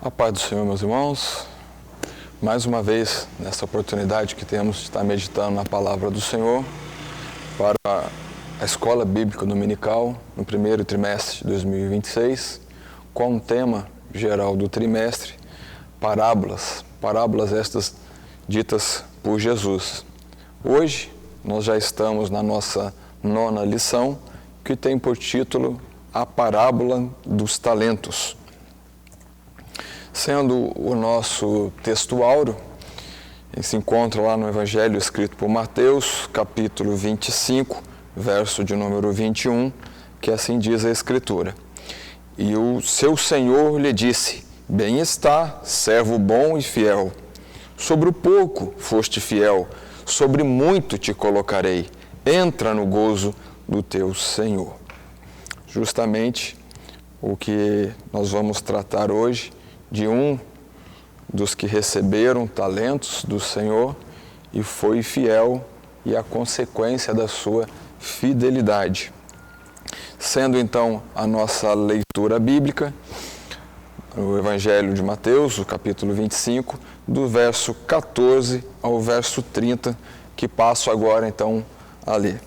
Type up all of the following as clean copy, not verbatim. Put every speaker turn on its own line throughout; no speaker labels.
A paz do Senhor, meus irmãos. Mais uma vez, nessa oportunidade que temos de estar meditando na palavra do Senhor para a Escola Bíblica Dominical no primeiro trimestre de 2026, com o tema geral do trimestre, parábolas estas ditas por Jesus. Hoje, nós já estamos na nossa 9ª lição, que tem por título A Parábola dos Talentos. Sendo o nosso texto áureo, ele se encontra lá no Evangelho escrito por Mateus, capítulo 25, verso de número 21, que assim diz a Escritura. E o seu Senhor lhe disse: Bem está, servo bom e fiel. Sobre o pouco foste fiel, sobre muito te colocarei. Entra no gozo do teu Senhor. Justamente o que nós vamos tratar hoje, de um dos que receberam talentos do Senhor e foi fiel, e a consequência da sua fidelidade. Sendo então a nossa leitura bíblica, o Evangelho de Mateus, o capítulo 25, do verso 14 ao verso 30, que passo agora então a ler.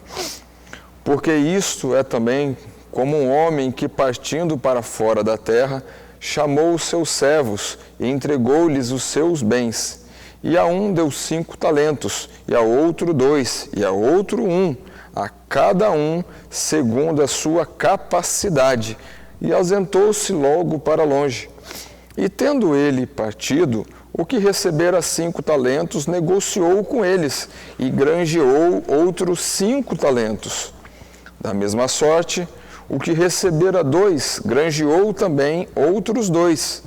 Porque isto é também como um homem que, partindo para fora da terra, chamou os seus servos e entregou-lhes os seus bens. E a um deu 5 talentos, e a outro 2, e a outro 1, a cada um segundo a sua capacidade, e ausentou-se logo para longe. E tendo ele partido, o que recebera 5 talentos negociou com eles, e granjeou outros 5 talentos. Da mesma sorte, o que recebera 2, granjeou também outros 2.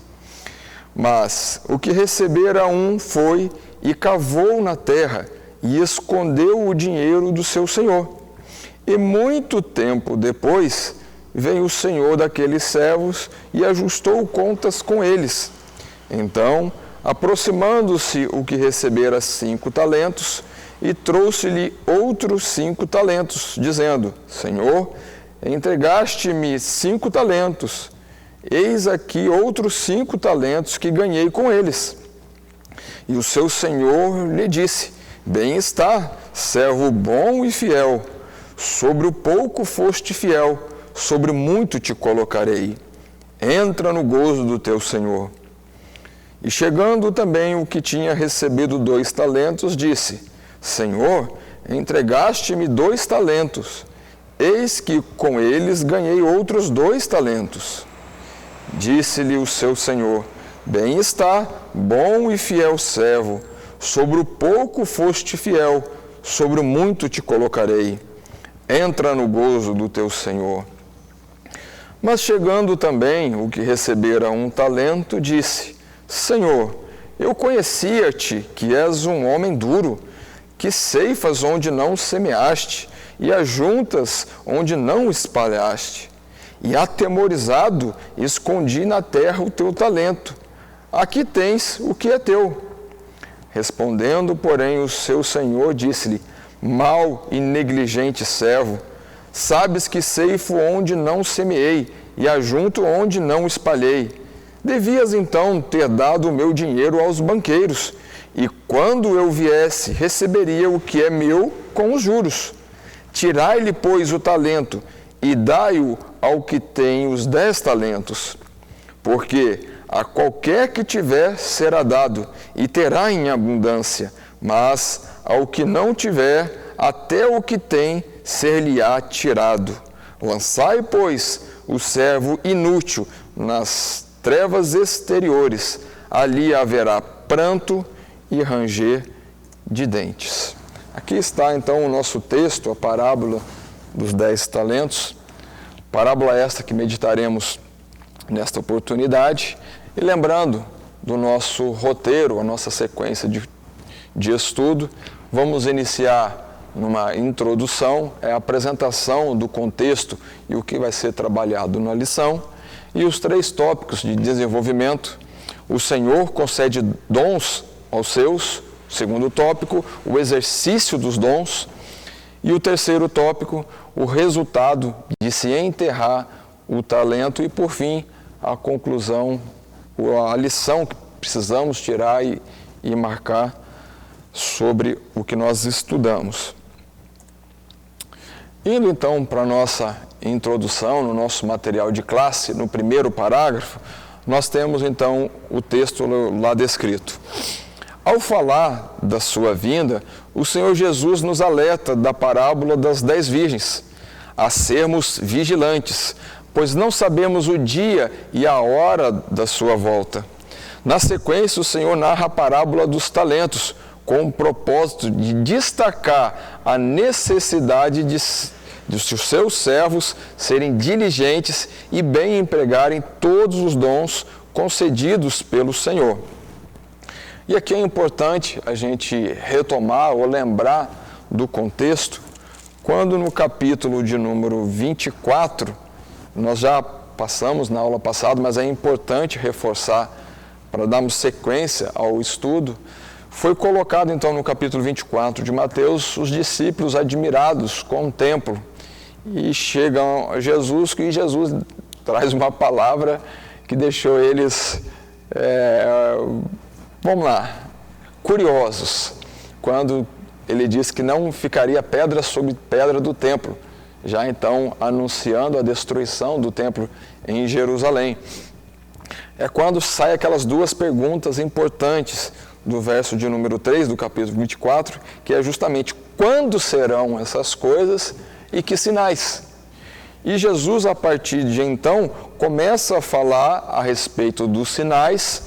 Mas o que recebera 1 foi e cavou na terra e escondeu o dinheiro do seu senhor. E muito tempo depois, veio o senhor daqueles servos e ajustou contas com eles. Então, aproximando-se o que recebera 5 talentos, e trouxe-lhe outros 5 talentos, dizendo: Senhor, entregaste-me 5 talentos, eis aqui outros 5 talentos que ganhei com eles. E o seu senhor lhe disse: Bem está, servo bom e fiel, sobre o pouco foste fiel, sobre muito te colocarei. Entra no gozo do teu senhor. E chegando também o que tinha recebido 2 talentos, disse: Senhor, entregaste-me 2 talentos, eis que com eles ganhei outros 2 talentos. Disse-lhe o seu senhor: Bem está, bom e fiel servo, sobre o pouco foste fiel, sobre o muito te colocarei. Entra no gozo do teu senhor. Mas chegando também o que recebera 1 talento, disse: Senhor, eu conhecia-te que és um homem duro, que ceifas onde não semeaste, e ajuntas onde não espalhaste. E atemorizado, escondi na terra o teu talento. Aqui tens o que é teu. Respondendo, porém, o seu senhor disse-lhe: Mau e negligente servo, sabes que ceifo onde não semeei, e ajunto onde não espalhei. Devias então ter dado o meu dinheiro aos banqueiros, e quando eu viesse, receberia o que é meu com os juros. Tirai-lhe, pois, o talento, e dai-o ao que tem os 10 talentos. Porque a qualquer que tiver será dado, e terá em abundância, mas ao que não tiver, até o que tem ser-lhe-á tirado. Lançai, pois, o servo inútil nas trevas exteriores, ali haverá pranto e ranger de dentes. Aqui está então o nosso texto, a parábola dos 10 talentos, parábola esta que meditaremos nesta oportunidade, e lembrando do nosso roteiro, a nossa sequência de estudo, vamos iniciar numa introdução, a apresentação do contexto e o que vai ser trabalhado na lição, e os 3 tópicos de desenvolvimento. O Senhor concede dons aos seus. Segundo tópico, o exercício dos dons. E o terceiro tópico, o resultado de se enterrar o talento. E, por fim, a conclusão a lição que precisamos tirar e marcar sobre o que nós estudamos. Indo então para a nossa introdução, no nosso material de classe, no primeiro parágrafo, nós temos então o texto lá descrito. Ao falar da sua vinda, o Senhor Jesus nos alerta da parábola das 10 virgens, a sermos vigilantes, pois não sabemos o dia e a hora da sua volta. Na sequência, o Senhor narra a parábola dos talentos, com o propósito de destacar a necessidade de os seus servos serem diligentes e bem empregarem todos os dons concedidos pelo Senhor. E aqui é importante a gente retomar ou lembrar do contexto, quando no capítulo de número 24, nós já passamos na aula passada, mas é importante reforçar para darmos sequência ao estudo, foi colocado então no capítulo 24 de Mateus os discípulos admirados com o templo e chegam a Jesus, e Jesus traz uma palavra que deixou eles, curiosos, quando ele disse que não ficaria pedra sobre pedra do templo, já então anunciando a destruição do templo em Jerusalém. É quando saem aquelas duas perguntas importantes do verso de número 3 do capítulo 24, que é justamente quando serão essas coisas e que sinais. E Jesus, a partir de então, começa a falar a respeito dos sinais,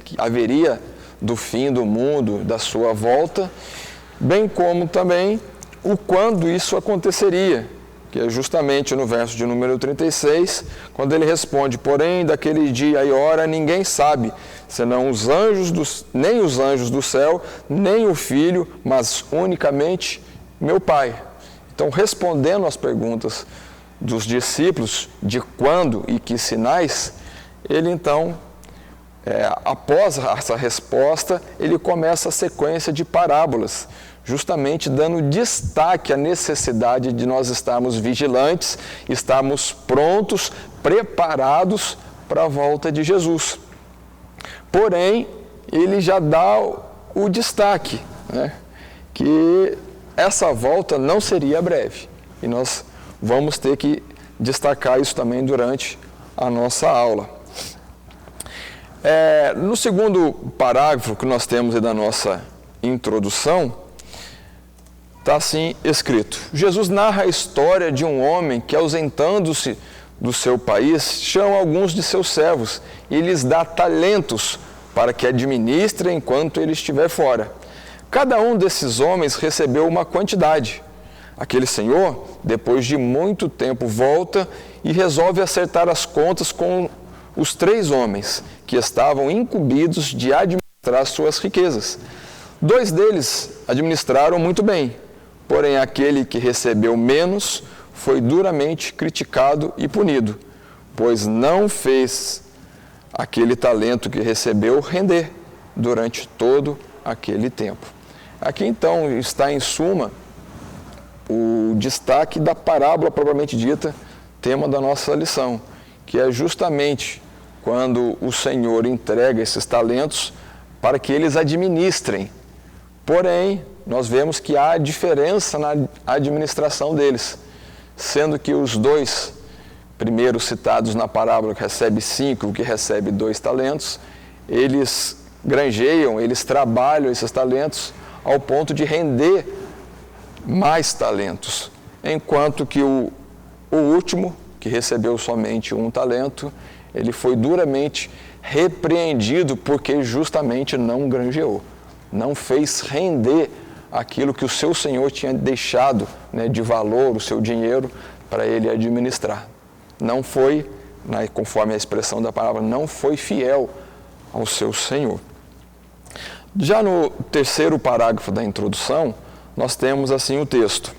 que haveria do fim do mundo, da sua volta, bem como também o quando isso aconteceria, que é justamente no verso de número 36, quando ele responde: porém, daquele dia e hora ninguém sabe, senão nem os anjos do céu, nem o Filho, mas unicamente meu Pai. Então, respondendo às perguntas dos discípulos de quando e que sinais, ele então, após essa resposta, ele começa a sequência de parábolas, justamente dando destaque à necessidade de nós estarmos vigilantes, estarmos prontos, preparados para a volta de Jesus. Porém, ele já dá o destaque, que essa volta não seria breve. E nós vamos ter que destacar isso também durante a nossa aula. No segundo parágrafo que nós temos aí da nossa introdução, está assim escrito: Jesus narra a história de um homem que, ausentando-se do seu país, chama alguns de seus servos e lhes dá talentos para que administrem enquanto ele estiver fora. Cada um desses homens recebeu uma quantidade. Aquele senhor, depois de muito tempo, volta e resolve acertar as contas com os 3 homens que estavam incumbidos de administrar suas riquezas. 2 deles administraram muito bem, porém aquele que recebeu menos foi duramente criticado e punido, pois não fez aquele talento que recebeu render durante todo aquele tempo. Aqui então está em suma o destaque da parábola propriamente dita, tema da nossa lição, que é justamente quando o Senhor entrega esses talentos para que eles administrem. Porém, nós vemos que há diferença na administração deles, sendo que os 2 primeiros citados na parábola, que recebe 5, que recebe 2 talentos, eles granjeiam, eles trabalham esses talentos ao ponto de render mais talentos, enquanto que o último, que recebeu somente 1 talento, ele foi duramente repreendido porque justamente não granjeou, não fez render aquilo que o seu Senhor tinha deixado, de valor, o seu dinheiro, para ele administrar. Não foi, conforme a expressão da palavra, não foi fiel ao seu Senhor. Já no terceiro parágrafo da introdução, nós temos assim o texto: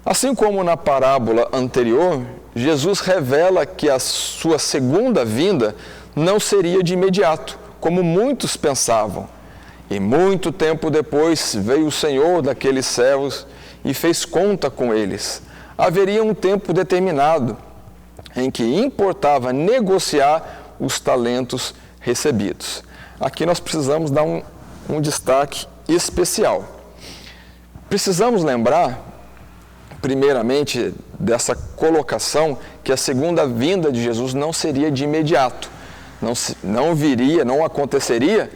assim como na parábola anterior, Jesus revela que a sua segunda vinda não seria de imediato, como muitos pensavam. E muito tempo depois veio o Senhor daqueles servos e fez conta com eles. Haveria um tempo determinado em que importava negociar os talentos recebidos. Aqui nós precisamos dar um destaque especial. Precisamos lembrar, primeiramente, dessa colocação que a segunda vinda de Jesus não seria de imediato, não aconteceria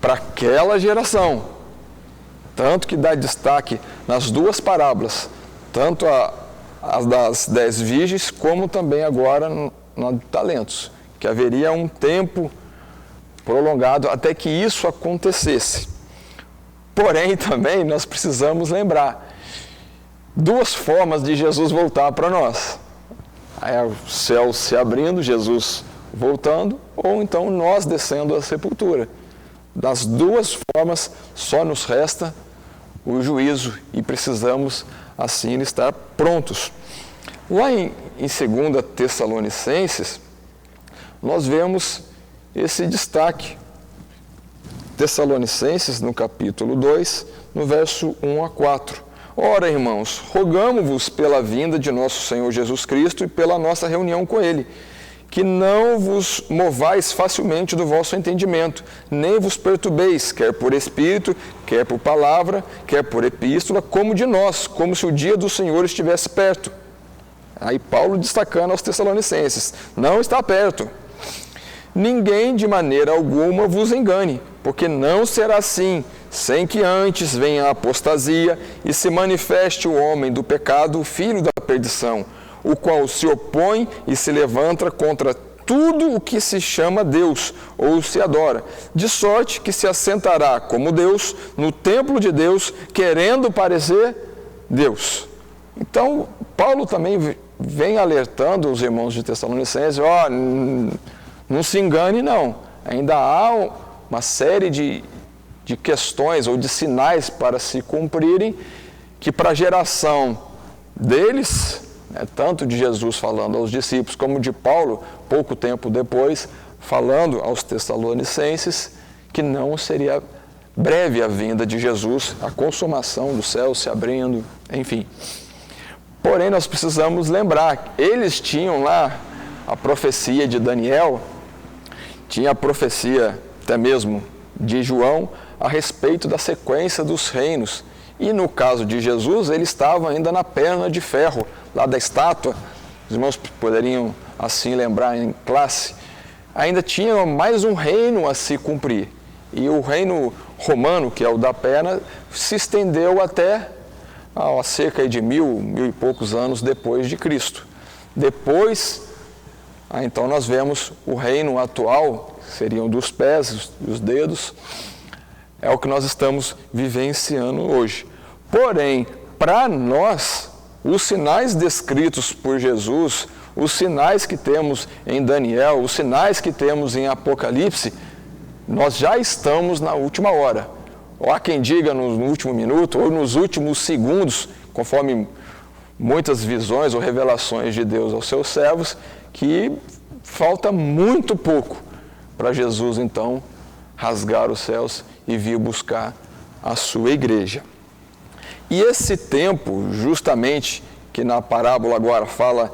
para aquela geração. Tanto que dá destaque nas duas parábolas, tanto as das 10 virgens, como também agora na de talentos, que haveria um tempo prolongado até que isso acontecesse. Porém, também nós precisamos lembrar duas formas de Jesus voltar para nós. É o céu se abrindo, Jesus voltando, ou então nós descendo à sepultura. Das duas formas, só nos resta o juízo e precisamos, assim, estar prontos. Lá em 2 Tessalonicenses, nós vemos esse destaque. Tessalonicenses, no capítulo 2, no verso 1 a 4. Ora, irmãos, rogamo-vos pela vinda de nosso Senhor Jesus Cristo e pela nossa reunião com Ele, que não vos movais facilmente do vosso entendimento, nem vos perturbeis, quer por espírito, quer por palavra, quer por epístola, como de nós, como se o dia do Senhor estivesse perto. Aí Paulo destacando aos Tessalonicenses, não está perto. Ninguém de maneira alguma vos engane, porque não será assim, sem que antes venha a apostasia e se manifeste o homem do pecado, o filho da perdição, o qual se opõe e se levanta contra tudo o que se chama Deus ou se adora, de sorte que se assentará como Deus no templo de Deus, querendo parecer Deus. Então, Paulo também vem alertando os irmãos de Tessalonicenses, não se engane não, ainda há uma série de questões ou de sinais para se cumprirem, que para a geração deles, tanto de Jesus falando aos discípulos, como de Paulo, pouco tempo depois, falando aos Tessalonicenses, que não seria breve a vinda de Jesus, a consumação do céu se abrindo, enfim. Porém, nós precisamos lembrar, eles tinham lá a profecia de Daniel, tinha a profecia até mesmo de João, a respeito da sequência dos reinos. E no caso de Jesus, ele estava ainda na perna de ferro, lá da estátua. Os irmãos poderiam assim lembrar em classe. Ainda tinha mais um reino a se cumprir. E o reino romano, que é o da perna, se estendeu até cerca de mil e poucos anos depois de Cristo. Depois, então nós vemos o reino atual, seriam dos pés, dos dedos, é o que nós estamos vivenciando hoje. Porém, para nós, os sinais descritos por Jesus, os sinais que temos em Daniel, os sinais que temos em Apocalipse, nós já estamos na última hora. Ou há quem diga no último minuto, ou nos últimos segundos, conforme muitas visões ou revelações de Deus aos seus servos, que falta muito pouco para Jesus, então, rasgar os céus e vir buscar a sua igreja. E esse tempo, justamente, que na parábola agora fala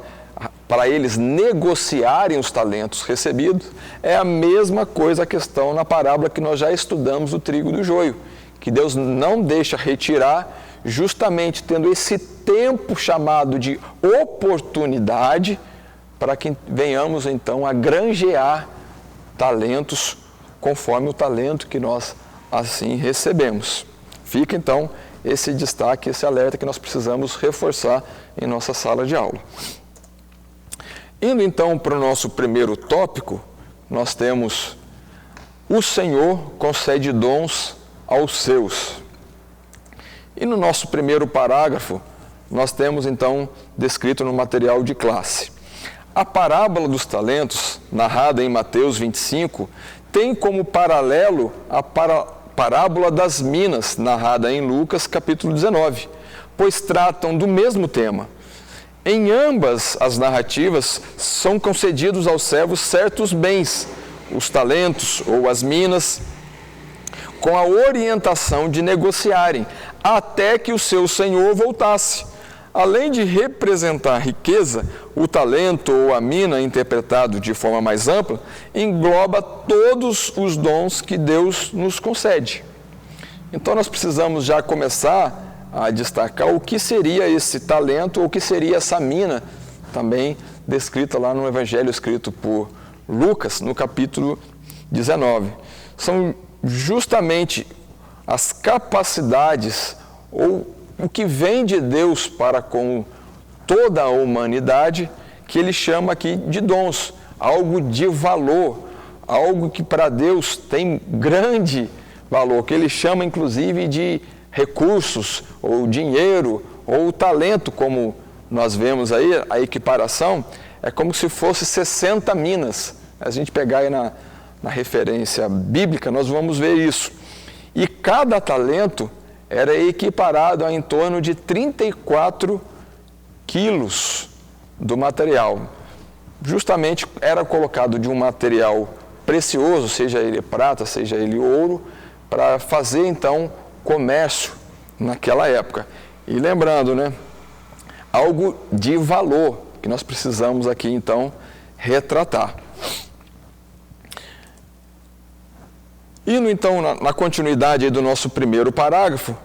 para eles negociarem os talentos recebidos, é a mesma coisa a questão na parábola que nós já estudamos do trigo e do joio, que Deus não deixa retirar, justamente tendo esse tempo chamado de oportunidade, para que venhamos então a granjear talentos conforme o talento que nós assim recebemos. Fica então esse destaque, esse alerta que nós precisamos reforçar em nossa sala de aula. Indo então para o nosso primeiro tópico, nós temos: o Senhor concede dons aos seus. E no nosso primeiro parágrafo, nós temos então descrito no material de classe: a parábola dos talentos, narrada em Mateus 25, tem como paralelo a parábola das minas, narrada em Lucas capítulo 19, pois tratam do mesmo tema. Em ambas as narrativas são concedidos aos servos certos bens, os talentos ou as minas, com a orientação de negociarem, até que o seu senhor voltasse. além de representar riqueza, o talento ou a mina, interpretado de forma mais ampla, engloba todos os dons que Deus nos concede. Então nós precisamos já começar a destacar o que seria esse talento, ou o que seria essa mina, também descrita lá no Evangelho escrito por Lucas, no capítulo 19. São justamente as capacidades, ou o que vem de Deus para com toda a humanidade, que ele chama aqui de dons, algo de valor, algo que para Deus tem grande valor, que ele chama inclusive de recursos, ou dinheiro, ou talento, como nós vemos aí, a equiparação, é como se fosse 60 minas. A gente pegar aí na referência bíblica, nós vamos ver isso. E cada talento era equiparado a em torno de 34 quilos do material. Justamente era colocado de um material precioso, seja ele prata, seja ele ouro, para fazer então comércio naquela época. E lembrando, né, algo de valor que nós precisamos aqui então retratar. Indo então na continuidade aí do nosso primeiro parágrafo,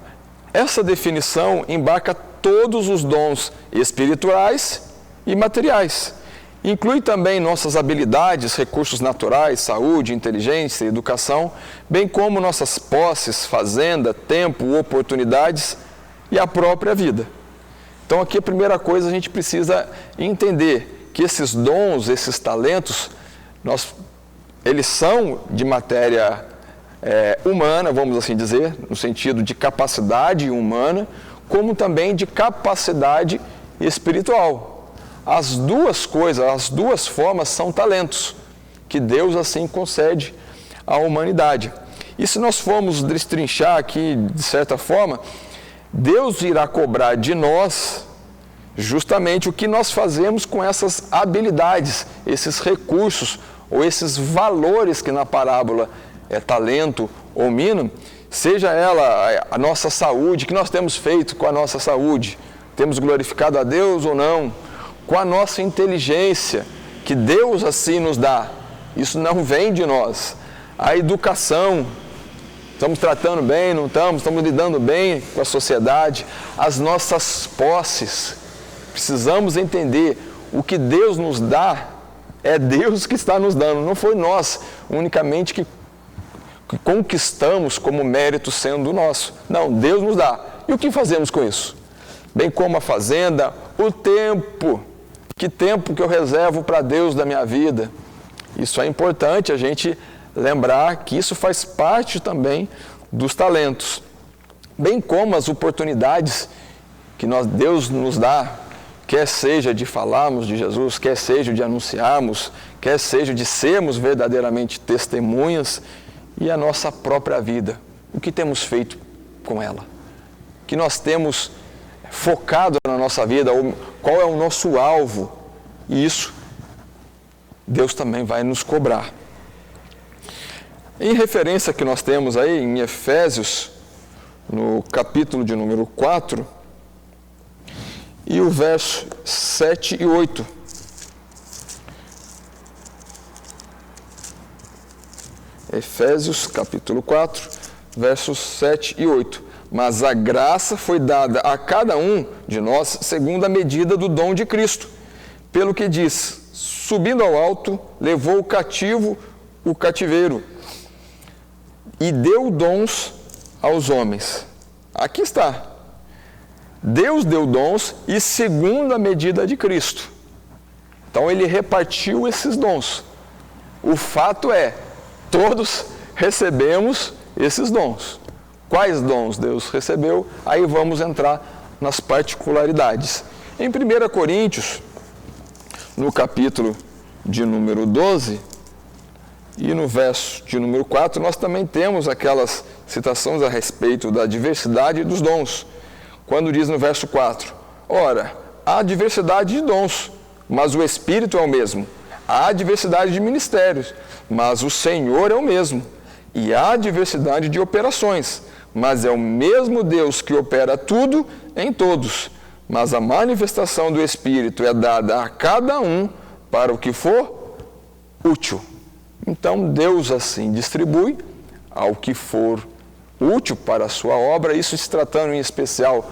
essa definição embarca todos os dons espirituais e materiais. Inclui também nossas habilidades, recursos naturais, saúde, inteligência, educação, bem como nossas posses, fazenda, tempo, oportunidades e a própria vida. Então aqui a primeira coisa a gente precisa entender que esses dons, esses talentos, eles são de matéria humana, vamos assim dizer, no sentido de capacidade humana, como também de capacidade espiritual. As duas coisas, as duas formas são talentos, que Deus assim concede à humanidade. E se nós formos destrinchar aqui, de certa forma, Deus irá cobrar de nós justamente o que nós fazemos com essas habilidades, esses recursos, ou esses valores que na parábola é talento ou mina, seja ela a nossa saúde, que nós temos feito com a nossa saúde, temos glorificado a Deus ou não, com a nossa inteligência, que Deus assim nos dá, isso não vem de nós. A educação, estamos tratando bem, não estamos lidando bem com a sociedade, as nossas posses, precisamos entender, o que Deus nos dá, é Deus que está nos dando, não foi nós unicamente que conquistamos como mérito sendo nosso. Não, Deus nos dá. E o que fazemos com isso? Bem como a fazenda, o tempo. Que tempo que eu reservo para Deus da minha vida? Isso é importante a gente lembrar que isso faz parte também dos talentos. Bem como as oportunidades que Deus nos dá, quer seja de falarmos de Jesus, quer seja de anunciarmos, quer seja de sermos verdadeiramente testemunhas, e a nossa própria vida, o que temos feito com ela? O que nós temos focado na nossa vida, ou qual é o nosso alvo? E isso, Deus também vai nos cobrar. Em referência que nós temos aí em Efésios, no capítulo de número 4, e o verso 7 e 8. Efésios, capítulo 4, versos 7 e 8. Mas a graça foi dada a cada um de nós segundo a medida do dom de Cristo. Pelo que diz, subindo ao alto, levou o cativo o cativeiro e deu dons aos homens. Aqui está. Deus deu dons e segundo a medida de Cristo. Então ele repartiu esses dons. O fato é, todos recebemos esses dons. Quais dons Deus recebeu? Aí vamos entrar nas particularidades. Em 1 Coríntios, no capítulo de número 12, e no verso de número 4, nós também temos aquelas citações a respeito da diversidade dos dons. Quando diz no verso 4, ora, há diversidade de dons, mas o Espírito é o mesmo. Há diversidade de ministérios, mas o Senhor é o mesmo. E há diversidade de operações, mas é o mesmo Deus que opera tudo em todos. mas a manifestação do Espírito é dada a cada um para o que for útil. Então, Deus assim distribui ao que for útil para a sua obra, isso se tratando em especial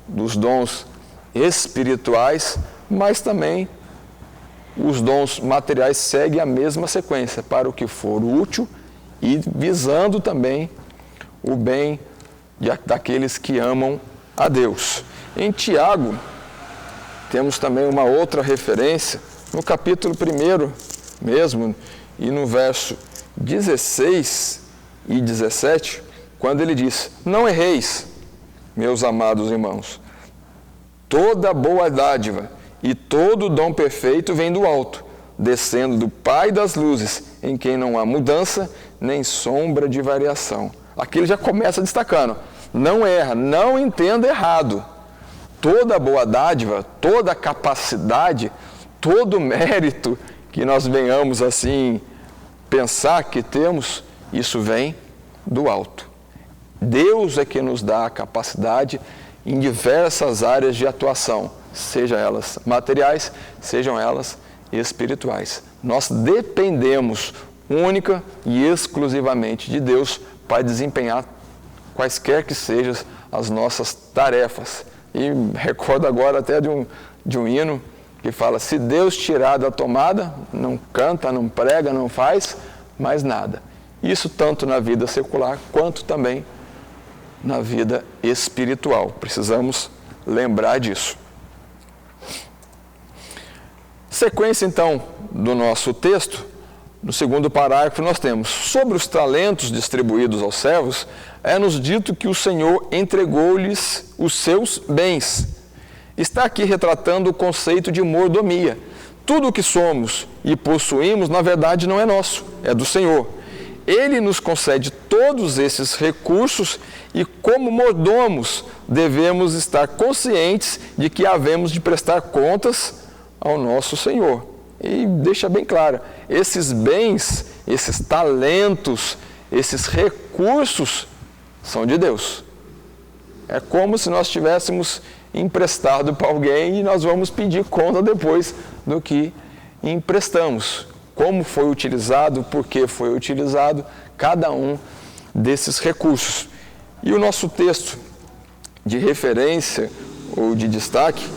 dos dons espirituais, mas também os dons materiais seguem a mesma sequência, para o que for útil e visando também o bem daqueles que amam a Deus. Em Tiago, temos também uma outra referência, no capítulo 1 mesmo, e no verso 16 e 17, quando ele diz: não erreis, meus amados irmãos, toda boa dádiva e todo dom perfeito vem do alto, descendo do Pai das luzes, em quem não há mudança nem sombra de variação. Aqui ele já começa destacando: não erra, não entenda errado. Toda boa dádiva, toda capacidade, todo mérito que nós venhamos assim pensar que temos, isso vem do alto. Deus é que nos dá a capacidade em diversas áreas de atuação, sejam elas materiais, sejam elas espirituais. Nós dependemos única e exclusivamente de Deus para desempenhar quaisquer que sejam as nossas tarefas. E recordo agora até de um hino que fala: se Deus tirar da tomada, não canta, não prega, não faz mais nada. Isso tanto na vida secular quanto também na vida espiritual. Precisamos lembrar disso. Sequência, então, do nosso texto, no segundo parágrafo nós temos: sobre os talentos distribuídos aos servos, é-nos dito que o Senhor entregou-lhes os seus bens. Está aqui retratando o conceito de mordomia. Tudo o que somos e possuímos, na verdade, não é nosso, é do Senhor. Ele nos concede todos esses recursos e, como mordomos, devemos estar conscientes de que havemos de prestar contas ao nosso Senhor. E deixa bem claro, esses bens, esses talentos, esses recursos são de Deus. É como se nós tivéssemos emprestado para alguém e nós vamos pedir conta depois do que emprestamos. Como foi utilizado, por que foi utilizado cada um desses recursos. E o nosso texto de referência ou de destaque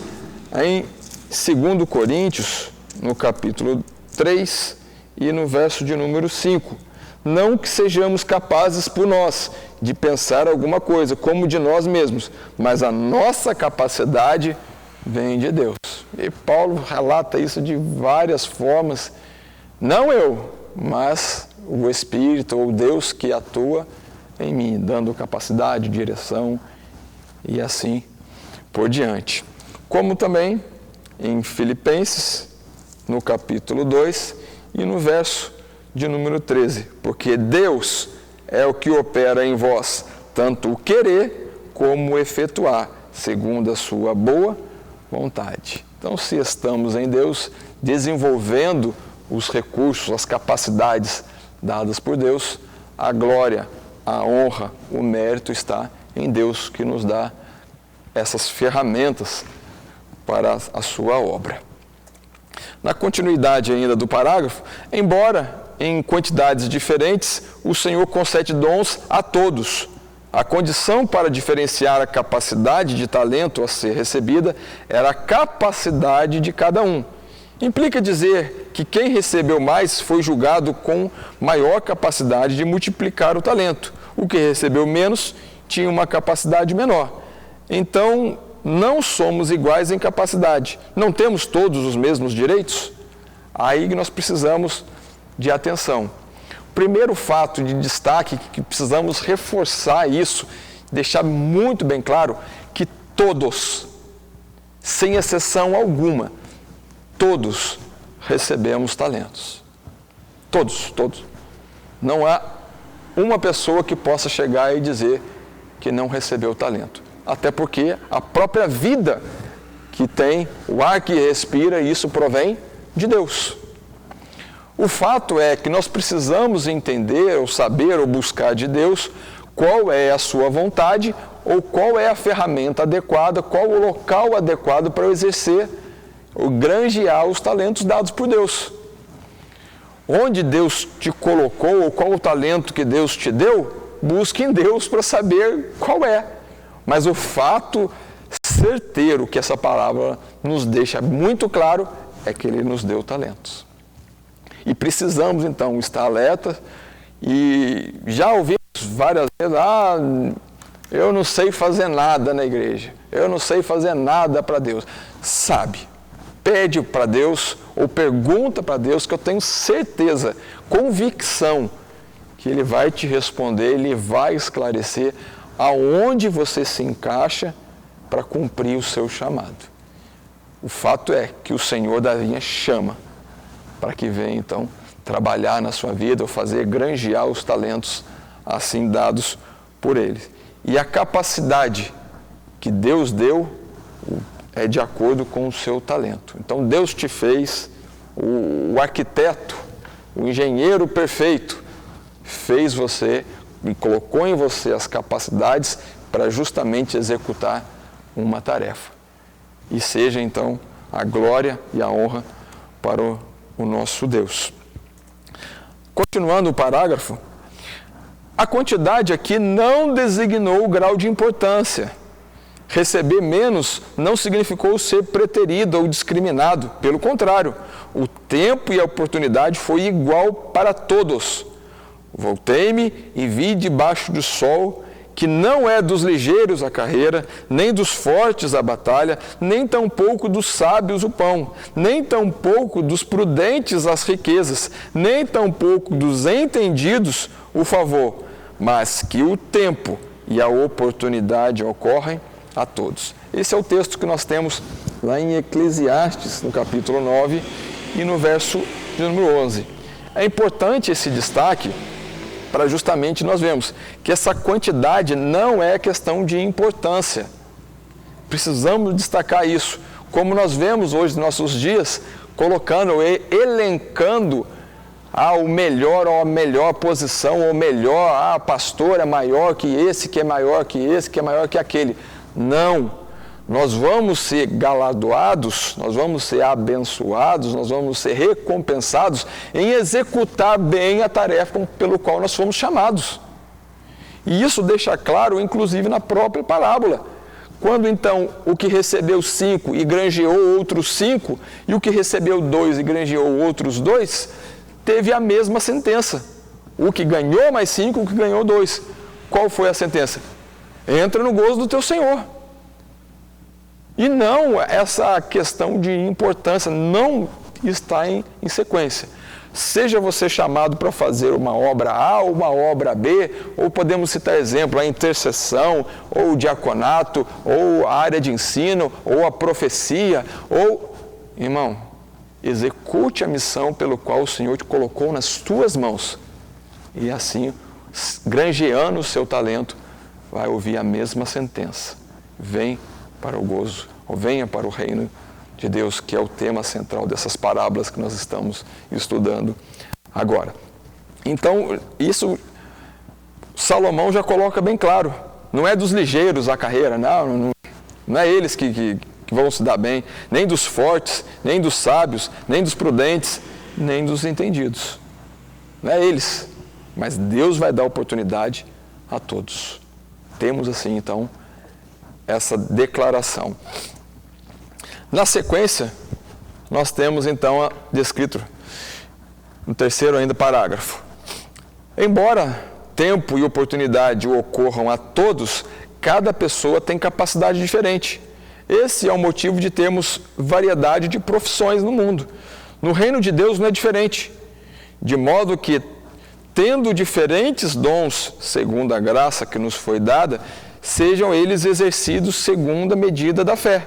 é em 2 Coríntios, no capítulo 3 e no verso de número 5. Não que sejamos capazes por nós de pensar alguma coisa como de nós mesmos, mas a nossa capacidade vem de Deus. E Paulo relata isso de várias formas. Não eu, mas o Espírito ou Deus que atua em mim, dando capacidade, direção e assim por diante. Como também em Filipenses, no capítulo 2 e no verso de número 13. Porque Deus é o que opera em vós, tanto o querer como o efetuar, segundo a sua boa vontade. Então, se estamos em Deus, desenvolvendo os recursos, as capacidades dadas por Deus, a glória, a honra, o mérito está em Deus, que nos dá essas ferramentas para a sua obra. Na continuidade ainda do parágrafo, embora em quantidades diferentes, o Senhor concede dons a todos. A condição para diferenciar a capacidade de talento a ser recebida era a capacidade de cada um. Implica dizer que quem recebeu mais foi julgado com maior capacidade de multiplicar o talento. O que recebeu menos tinha uma capacidade menor. Então, não somos iguais em capacidade. Não temos todos os mesmos direitos? Aí nós precisamos de atenção. Primeiro fato de destaque, que precisamos reforçar isso, deixar muito bem claro, que todos, sem exceção alguma, todos recebemos talentos. Todos. Não há uma pessoa que possa chegar e dizer que não recebeu talento. Até porque a própria vida que tem, o ar que respira, isso provém de Deus. O fato é que nós precisamos entender, ou saber, ou buscar de Deus qual é a sua vontade, ou qual é a ferramenta adequada, qual o local adequado para eu exercer, ou granjear os talentos dados por Deus. Onde Deus te colocou, ou qual o talento que Deus te deu, busque em Deus para saber qual é. Mas o fato certeiro que essa palavra nos deixa muito claro é que Ele nos deu talentos. E precisamos, então, estar alerta. E já ouvimos várias vezes, eu não sei fazer nada na igreja, eu não sei fazer nada para Deus. Sabe, pede para Deus ou pergunta para Deus, que eu tenho certeza, convicção, que Ele vai te responder, Ele vai esclarecer aonde você se encaixa para cumprir o seu chamado. O fato é que o Senhor da vinha chama para que venha, então, trabalhar na sua vida ou fazer granjear os talentos assim dados por Ele. E a capacidade que Deus deu é de acordo com o seu talento. Então Deus te fez, o arquiteto, o engenheiro perfeito, fez você e colocou em você as capacidades para justamente executar uma tarefa. E seja então a glória e a honra para o nosso Deus. Continuando o parágrafo, a quantidade aqui não designou o grau de importância. Receber menos não significou ser preterido ou discriminado. Pelo contrário, o tempo e a oportunidade foi igual para todos. Voltei-me e vi debaixo do sol que não é dos ligeiros a carreira, nem dos fortes a batalha, nem tampouco dos sábios o pão, nem tampouco dos prudentes as riquezas, nem tampouco dos entendidos o favor, mas que o tempo e a oportunidade ocorrem a todos. Esse é o texto que nós temos lá em Eclesiastes, no capítulo 9 e no verso de número 11. É importante esse destaque para justamente nós vermos que essa quantidade não é questão de importância. Precisamos destacar isso, como nós vemos hoje nos nossos dias, colocando e elencando o melhor ou a melhor posição, ou melhor, pastor é maior que esse, que é maior que esse, que é maior que aquele. Não, nós vamos ser galardoados, nós vamos ser abençoados, nós vamos ser recompensados em executar bem a tarefa pelo qual nós fomos chamados. E isso deixa claro, inclusive, na própria parábola. Quando, então, o que recebeu 5 e granjeou outros 5, e o que recebeu 2 e granjeou outros 2, teve a mesma sentença. O que ganhou mais 5, o que ganhou 2. Qual foi a sentença? Entra no gozo do teu Senhor. E não, essa questão de importância não está em sequência. Seja você chamado para fazer uma obra A ou uma obra B, ou podemos citar exemplo, a intercessão, ou o diaconato, ou a área de ensino, ou a profecia, ou... Irmão, execute a missão pelo qual o Senhor te colocou nas tuas mãos. E assim, granjeando o seu talento, vai ouvir a mesma sentença. Vem para o gozo, ou venha para o reino de Deus, que é o tema central dessas parábolas que nós estamos estudando agora. Então, isso Salomão já coloca bem claro. Não é dos ligeiros a carreira, não é eles que vão se dar bem, nem dos fortes, nem dos sábios, nem dos prudentes, nem dos entendidos. Não é eles, mas Deus vai dar oportunidade a todos. Temos assim, então, essa declaração. Na sequência, nós temos então descrito no terceiro ainda parágrafo. Embora tempo e oportunidade ocorram a todos, cada pessoa tem capacidade diferente. Esse é o motivo de termos variedade de profissões no mundo. No reino de Deus não é diferente, de modo que, tendo diferentes dons, segundo a graça que nos foi dada, sejam eles exercidos segundo a medida da fé.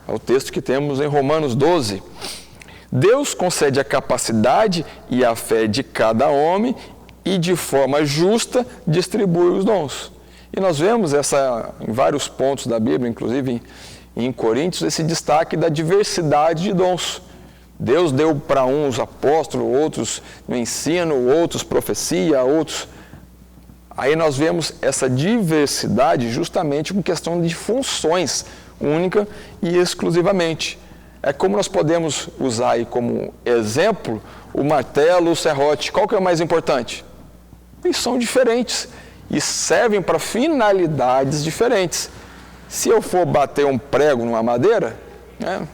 É o texto que temos em Romanos 12. Deus concede a capacidade e a fé de cada homem e, de forma justa, distribui os dons. E nós vemos em vários pontos da Bíblia, inclusive em Coríntios, esse destaque da diversidade de dons. Deus deu para uns apóstolos, outros no ensino, outros profecia, outros Aí nós vemos essa diversidade justamente com questão de funções, única e exclusivamente. É como nós podemos usar aí como exemplo o martelo, o serrote. Qual que é o mais importante? Eles são diferentes e servem para finalidades diferentes. Se eu for bater um prego numa madeira, né,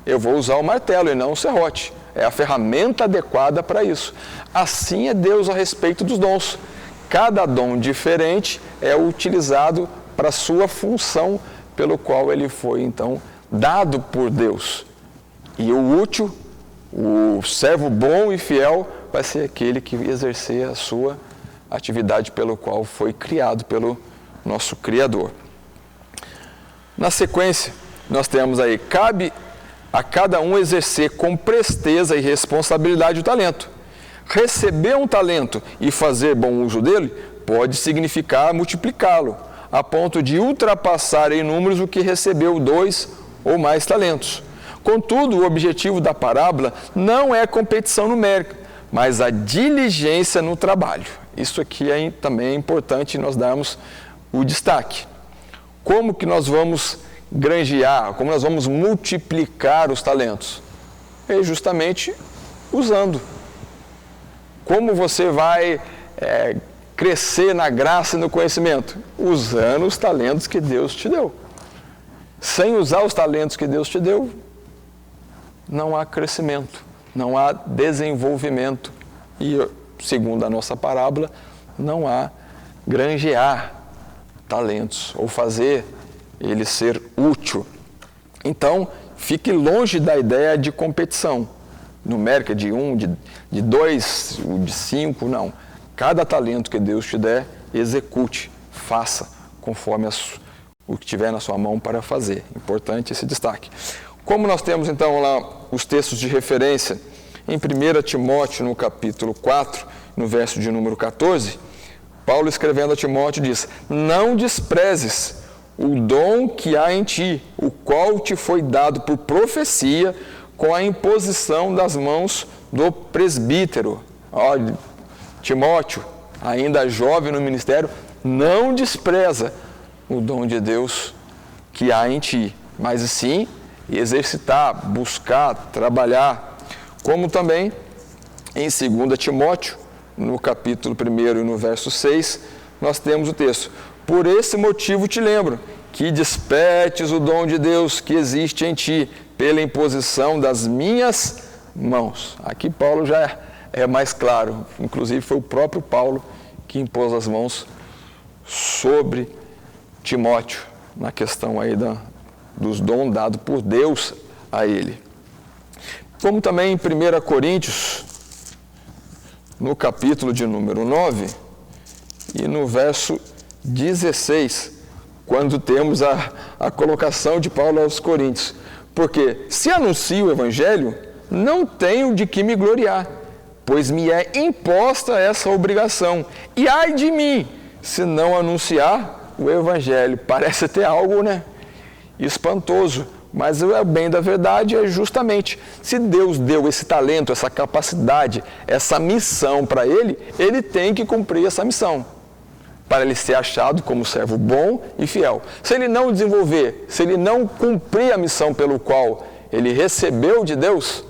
eu vou usar o martelo e não o serrote. É a ferramenta adequada para isso. Assim é Deus a respeito dos dons. Cada dom diferente é utilizado para a sua função pelo qual ele foi, então, dado por Deus. E o útil, o servo bom e fiel, vai ser aquele que exercer a sua atividade pelo qual foi criado pelo nosso Criador. Na sequência, nós temos aí, cabe a cada um exercer com presteza e responsabilidade o talento. Receber um talento e fazer bom uso dele pode significar multiplicá-lo, a ponto de ultrapassar em números o que recebeu 2 ou mais talentos. Contudo, o objetivo da parábola não é competição numérica, mas a diligência no trabalho. Isso aqui também é importante nós darmos o destaque. Como que nós vamos granjear, como nós vamos multiplicar os talentos? É justamente usando. Como você vai crescer na graça e no conhecimento? Usando os talentos que Deus te deu. Sem usar os talentos que Deus te deu, não há crescimento, não há desenvolvimento. E, segundo a nossa parábola, não há granjear talentos ou fazer ele ser útil. Então, fique longe da ideia de competição numérica de 1, de 2, de 5, não. Cada talento que Deus te der, execute, faça conforme o que tiver na sua mão para fazer. Importante esse destaque. Como nós temos então lá os textos de referência em 1 Timóteo, no capítulo 4, no verso de número 14, Paulo escrevendo a Timóteo diz: não desprezes o dom que há em ti, o qual te foi dado por profecia, com a imposição das mãos do presbítero. Ó, Timóteo, ainda jovem no ministério, não despreza o dom de Deus que há em ti, mas sim exercitar, buscar, trabalhar. Como também em 2 Timóteo, no capítulo 1 e no verso 6, nós temos o texto: por esse motivo te lembro que despertes o dom de Deus que existe em ti, pela imposição das minhas mãos. Aqui Paulo já é mais claro, inclusive foi o próprio Paulo que impôs as mãos sobre Timóteo, na questão aí dos dons dados por Deus a ele. Como também em 1 Coríntios, no capítulo de número 9, e no verso 16, quando temos a colocação de Paulo aos Coríntios. Porque se anuncio o Evangelho, não tenho de que me gloriar, pois me é imposta essa obrigação. E ai de mim, se não anunciar o Evangelho. Parece ter algo, espantoso. Mas o bem da verdade é justamente, se Deus deu esse talento, essa capacidade, essa missão para ele, ele tem que cumprir essa missão, para ele ser achado como servo bom e fiel. Se ele não desenvolver, se ele não cumprir a missão pelo qual ele recebeu de Deus,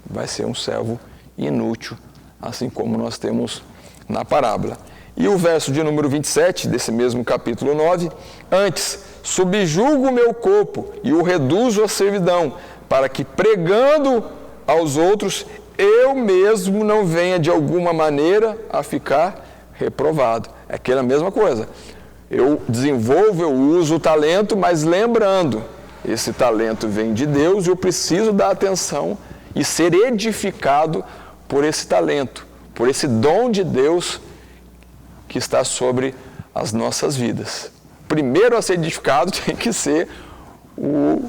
vai ser um servo inútil, assim como nós temos na parábola. E o verso de número 27, desse mesmo capítulo 9, antes, subjugo o meu corpo e o reduzo à servidão, para que pregando aos outros, eu mesmo não venha de alguma maneira a ficar reprovado. É aquela mesma coisa. Eu desenvolvo, eu uso o talento, mas lembrando, esse talento vem de Deus e eu preciso dar atenção e ser edificado por esse talento, por esse dom de Deus que está sobre as nossas vidas. Primeiro a ser edificado tem que ser o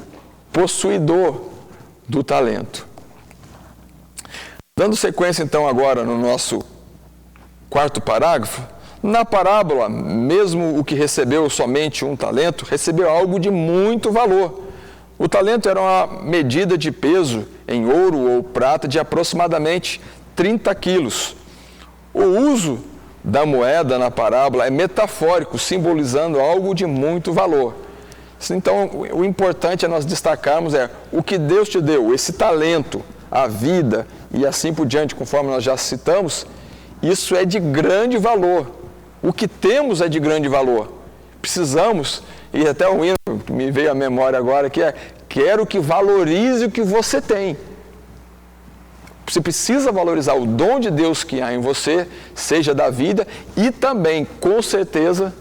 possuidor do talento. Dando sequência então agora no nosso quarto parágrafo, na parábola, mesmo o que recebeu somente um talento, recebeu algo de muito valor. O talento era uma medida de peso em ouro ou prata de aproximadamente 30 quilos. O uso da moeda na parábola é metafórico, simbolizando algo de muito valor. Então, o importante é nós destacarmos o que Deus te deu, esse talento, a vida e assim por diante, conforme nós já citamos, isso é de grande valor. O que temos é de grande valor. Precisamos, e até o hino que me veio à memória agora, que quero que valorize o que você tem. Você precisa valorizar o dom de Deus que há em você, seja da vida, e também, com certeza,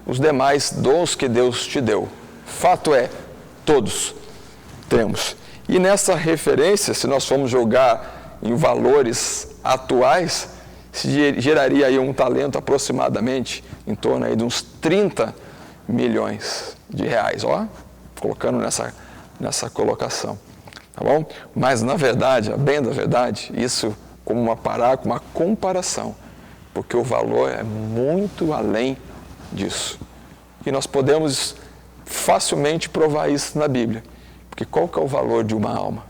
os demais dons que Deus te deu. Fato é, todos temos. E nessa referência, se nós formos jogar em valores atuais, se geraria aí um talento aproximadamente em torno aí de uns 30 milhões de reais, colocando nessa colocação. Tá bom? Mas, na verdade, a bem da verdade, isso como uma comparação, porque o valor é muito além disso. E nós podemos facilmente provar isso na Bíblia. Porque qual que é o valor de uma alma?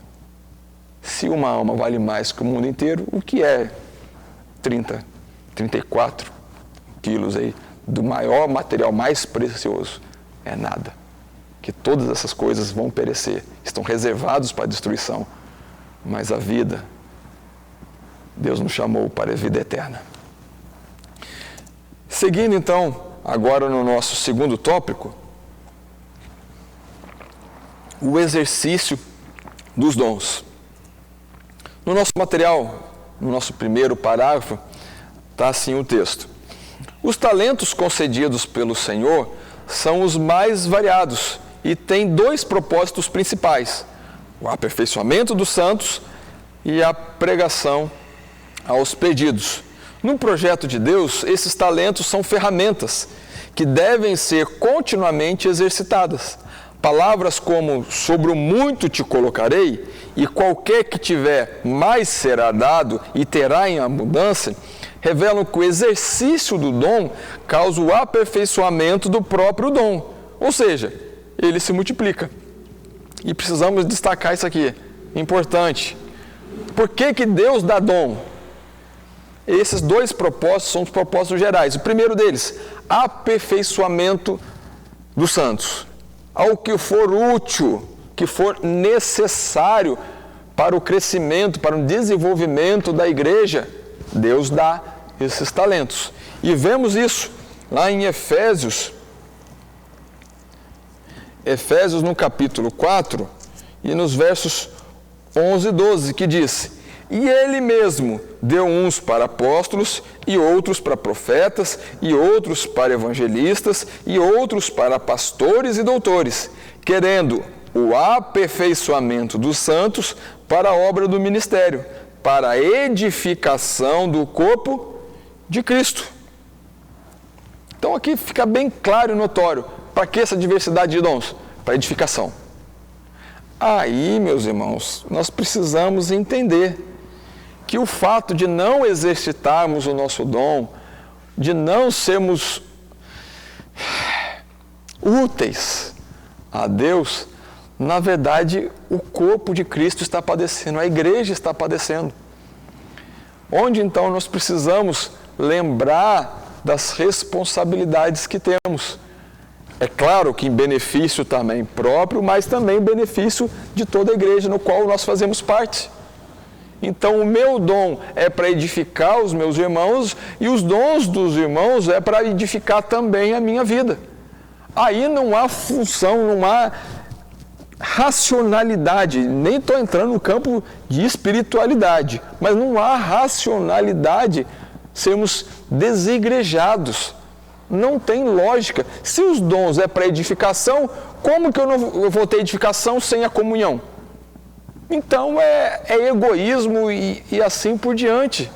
Se uma alma vale mais que o mundo inteiro, o que é 34 quilos aí do maior material mais precioso? É nada. Que todas essas coisas vão perecer, estão reservados para a destruição, mas a vida, Deus nos chamou para a vida eterna. Seguindo então, agora no nosso segundo tópico, o exercício dos dons. No nosso material, no nosso primeiro parágrafo, está assim o texto. Os talentos concedidos pelo Senhor são os mais variados, e tem dois propósitos principais: o aperfeiçoamento dos santos e a pregação aos perdidos. No projeto de Deus, esses talentos são ferramentas que devem ser continuamente exercitadas. Palavras como sobre o muito te colocarei e qualquer que tiver mais será dado e terá em abundância, revelam que o exercício do dom causa o aperfeiçoamento do próprio dom. Ou seja, ele se multiplica. E precisamos destacar isso aqui, importante. Por que Deus dá dom? Esses dois propósitos são os propósitos gerais. O primeiro deles, aperfeiçoamento dos santos. Ao que for útil, que for necessário para o crescimento, para o desenvolvimento da igreja, Deus dá esses talentos. E vemos isso lá em Efésios no capítulo 4 e nos versos 11 e 12, que diz: e ele mesmo deu uns para apóstolos, e outros para profetas, e outros para evangelistas, e outros para pastores e doutores, querendo o aperfeiçoamento dos santos para a obra do ministério, para a edificação do corpo de Cristo. Então aqui fica bem claro e notório. Para que essa diversidade de dons? Para edificação. Aí, meus irmãos, nós precisamos entender que o fato de não exercitarmos o nosso dom, de não sermos úteis a Deus, na verdade, o corpo de Cristo está padecendo, a igreja está padecendo. Onde então nós precisamos lembrar das responsabilidades que temos. É claro que em benefício também próprio, mas também em benefício de toda a igreja no qual nós fazemos parte. Então o meu dom é para edificar os meus irmãos e os dons dos irmãos é para edificar também a minha vida. Aí não há função, não há racionalidade, nem estou entrando no campo de espiritualidade, mas não há racionalidade sermos desigrejados. Não tem lógica. Se os dons é para edificação, como que eu vou ter edificação sem a comunhão? Então é egoísmo e assim por diante,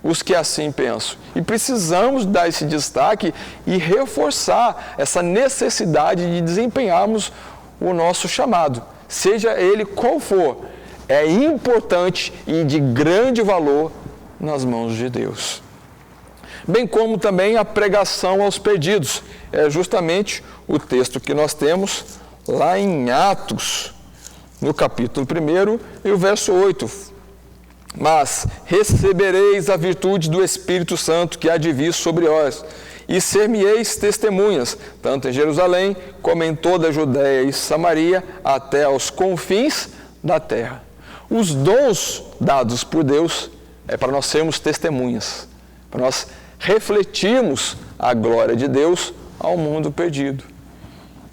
os que assim pensam. E precisamos dar esse destaque e reforçar essa necessidade de desempenharmos o nosso chamado, seja ele qual for. É importante e de grande valor nas mãos de Deus. Bem como também a pregação aos perdidos. É justamente o texto que nós temos lá em Atos, no capítulo 1 e o verso 8. Mas recebereis a virtude do Espírito Santo que há de vir sobre vós, e ser-me-eis testemunhas, tanto em Jerusalém, como em toda a Judéia e Samaria, até aos confins da terra. Os dons dados por Deus é para nós sermos testemunhas, para nós refletirmos a glória de Deus ao mundo perdido.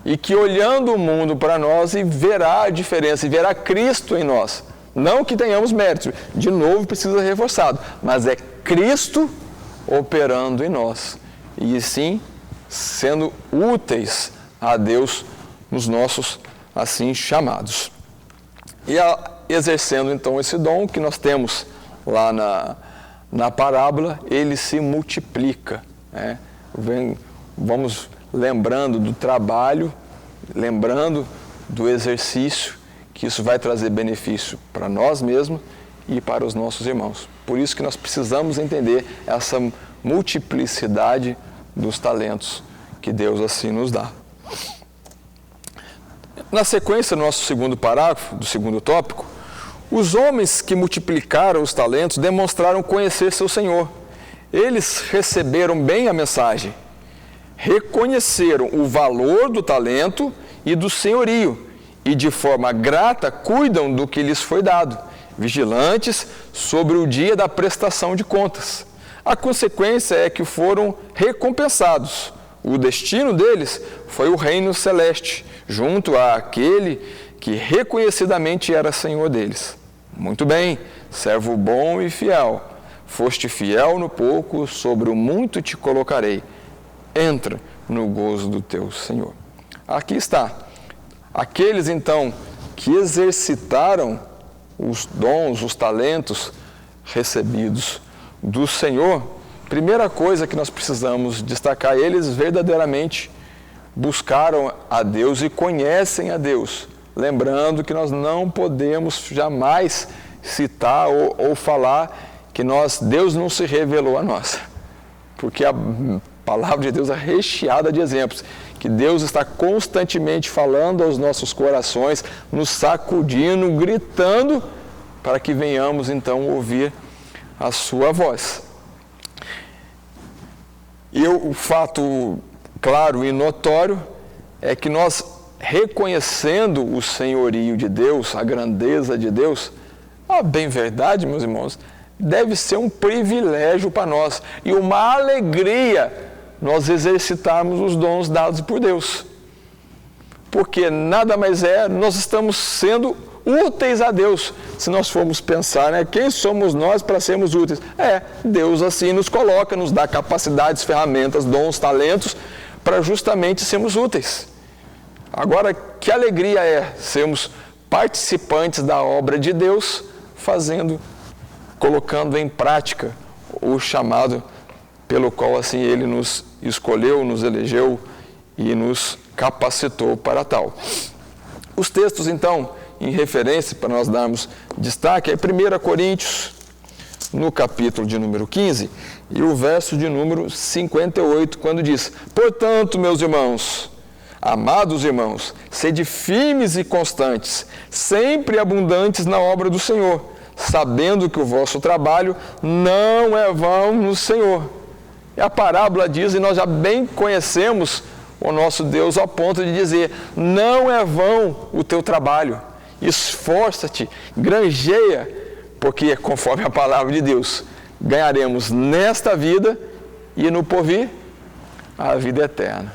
E que olhando o mundo para nós, e verá a diferença, e verá Cristo em nós. Não que tenhamos mérito, de novo precisa ser reforçado, mas é Cristo operando em nós. E sim, sendo úteis a Deus nos nossos assim chamados. E exercendo então esse dom que nós temos lá na parábola, ele se multiplica. Né? Vamos lembrando do trabalho, lembrando do exercício, que isso vai trazer benefício para nós mesmos e para os nossos irmãos. Por isso que nós precisamos entender essa multiplicidade dos talentos que Deus assim nos dá. Na sequência, no nosso segundo parágrafo, do segundo tópico, os homens que multiplicaram os talentos demonstraram conhecer seu Senhor. Eles receberam bem a mensagem, reconheceram o valor do talento e do senhorio, e de forma grata cuidam do que lhes foi dado, vigilantes sobre o dia da prestação de contas. A consequência é que foram recompensados. O destino deles foi o reino celeste, junto àquele que reconhecidamente era Senhor deles. Muito bem, servo bom e fiel. Foste fiel no pouco, sobre o muito te colocarei. Entra no gozo do teu Senhor. Aqui está. Aqueles, então, que exercitaram os dons, os talentos recebidos do Senhor, primeira coisa que nós precisamos destacar, eles verdadeiramente buscaram a Deus e conhecem a Deus. Lembrando que nós não podemos jamais citar ou falar que Deus não se revelou a nós. Porque a palavra de Deus é recheada de exemplos. Que Deus está constantemente falando aos nossos corações, nos sacudindo, gritando, para que venhamos então ouvir a sua voz. E o fato claro e notório é que nós, reconhecendo o senhorio de Deus, a grandeza de Deus, a bem verdade, meus irmãos, deve ser um privilégio para nós e uma alegria nós exercitarmos os dons dados por Deus. Porque nada mais nós estamos sendo úteis a Deus. Se nós formos pensar, né, quem somos nós para sermos úteis? Deus assim nos coloca, nos dá capacidades, ferramentas, dons, talentos, para justamente sermos úteis. Agora, que alegria sermos participantes da obra de Deus, colocando em prática o chamado pelo qual assim Ele nos escolheu, nos elegeu e nos capacitou para tal. Os textos, então, em referência, para nós darmos destaque, é 1 Coríntios, no capítulo de número 15, e o verso de número 58, quando diz: portanto, meus irmãos, amados irmãos, sede firmes e constantes, sempre abundantes na obra do Senhor, sabendo que o vosso trabalho não é vão no Senhor. E a parábola diz, e nós já bem conhecemos o nosso Deus ao ponto de dizer: não é vão o teu trabalho, esforça-te, granjeia, porque conforme a palavra de Deus, ganharemos nesta vida e no porvir a vida eterna.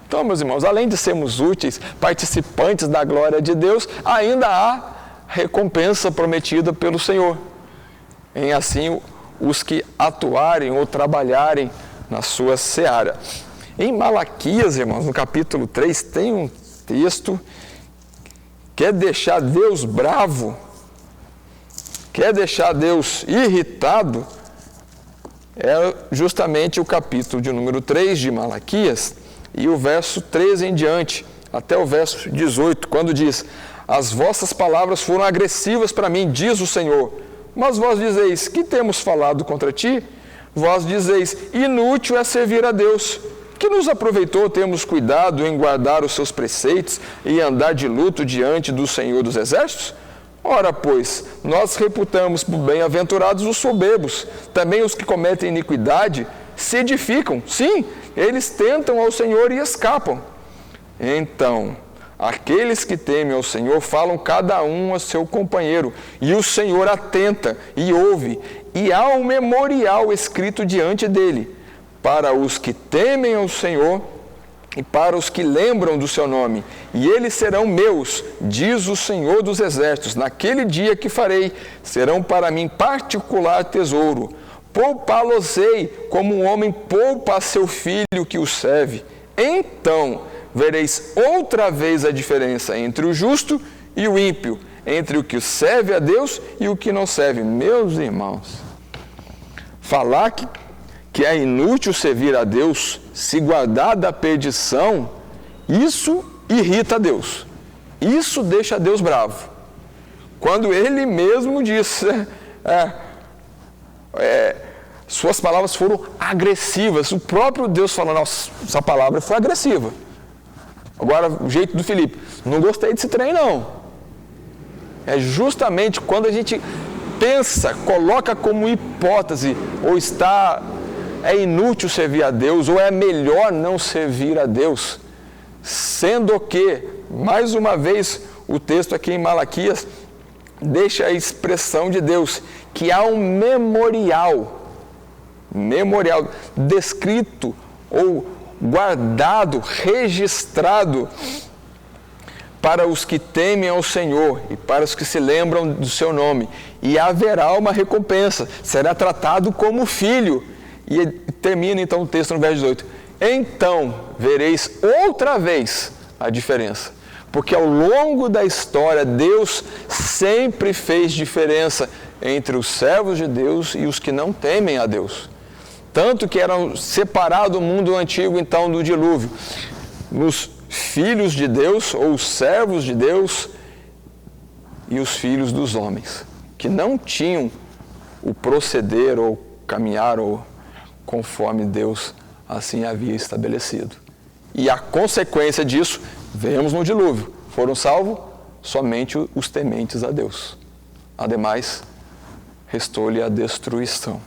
Então, meus irmãos, além de sermos úteis, participantes da glória de Deus, ainda há recompensa prometida pelo Senhor, em assim os que atuarem ou trabalharem na sua seara. Em Malaquias, irmãos, no capítulo 3, tem um texto que quer deixar Deus bravo, quer deixar Deus irritado. É justamente o capítulo de número 3 de Malaquias, e o verso 13 em diante, até o verso 18, quando diz: as vossas palavras foram agressivas para mim, diz o Senhor. Mas vós dizeis: que temos falado contra ti? Vós dizeis: inútil é servir a Deus. Que nos aproveitou termos cuidado em guardar os seus preceitos e andar de luto diante do Senhor dos Exércitos? Ora, pois, nós reputamos por bem-aventurados os soberbos, também os que cometem iniquidade se edificam. Sim, eles tentam ao Senhor e escapam. Então, aqueles que temem ao Senhor falam cada um a seu companheiro, e o Senhor atenta e ouve, e há um memorial escrito diante dele, para os que temem ao Senhor e para os que lembram do seu nome. E eles serão meus, diz o Senhor dos Exércitos, naquele dia que farei, serão para mim particular tesouro. Poupá-los-ei como um homem poupa a seu filho que o serve. Então vereis outra vez a diferença entre o justo e o ímpio, entre o que serve a Deus e o que não serve. Meus irmãos, falar que é inútil servir a Deus se guardar da perdição, isso irrita a Deus. Isso deixa Deus bravo. Quando Ele mesmo diz, suas palavras foram agressivas. O próprio Deus fala, nossa, essa palavra foi agressiva. Agora, o jeito do Felipe, não gostei desse trem, não. É justamente quando a gente pensa, coloca como hipótese, ou é inútil servir a Deus, ou é melhor não servir a Deus. Sendo que, mais uma vez, o texto aqui em Malaquias deixa a expressão de Deus, que há um memorial descrito ou guardado, registrado para os que temem ao Senhor e para os que se lembram do seu nome. E haverá uma recompensa, será tratado como filho. E termina então o texto no verso 18. Então vereis outra vez a diferença. Porque ao longo da história, Deus sempre fez diferença entre os servos de Deus e os que não temem a Deus. Tanto que eram separados o mundo antigo, então, do dilúvio. Nos filhos de Deus, ou os servos de Deus, e os filhos dos homens, que não tinham o proceder ou caminhar ou conforme Deus assim havia estabelecido. E a consequência disso, vemos no dilúvio, foram salvos somente os tementes a Deus. Ademais, restou-lhe a destruição.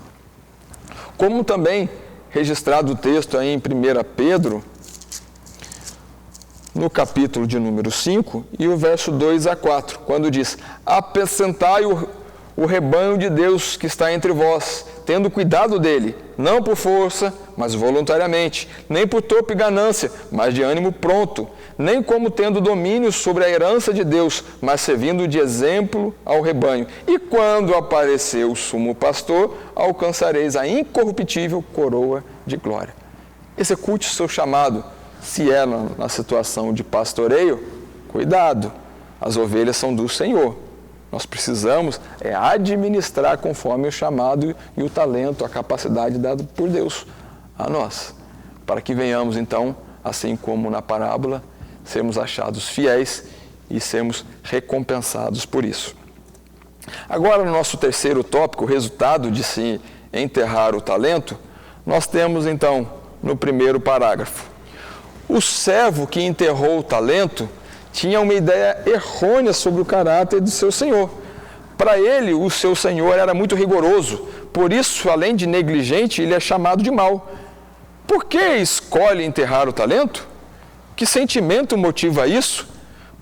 Como também registrado o texto aí em 1 Pedro, no capítulo de número 5, e o verso 2 a 4, quando diz: apacentai o rebanho de Deus que está entre vós, tendo cuidado dele, não por força, mas voluntariamente, nem por torpe ganância, mas de ânimo pronto, nem como tendo domínio sobre a herança de Deus, mas servindo de exemplo ao rebanho. E quando aparecer o sumo pastor, alcançareis a incorruptível coroa de glória. Execute o seu chamado. Se é na situação de pastoreio, cuidado, as ovelhas são do Senhor. Nós precisamos administrar conforme o chamado e o talento, a capacidade dada por Deus a nós, para que venhamos então, assim como na parábola, sermos achados fiéis e sermos recompensados por isso. Agora, no nosso terceiro tópico, o resultado de se enterrar o talento, nós temos então, no primeiro parágrafo, o servo que enterrou o talento tinha uma ideia errônea sobre o caráter do seu senhor. Para ele, o seu senhor era muito rigoroso, por isso, além de negligente, ele é chamado de mau. Por que escolhe enterrar o talento? Que sentimento motiva isso?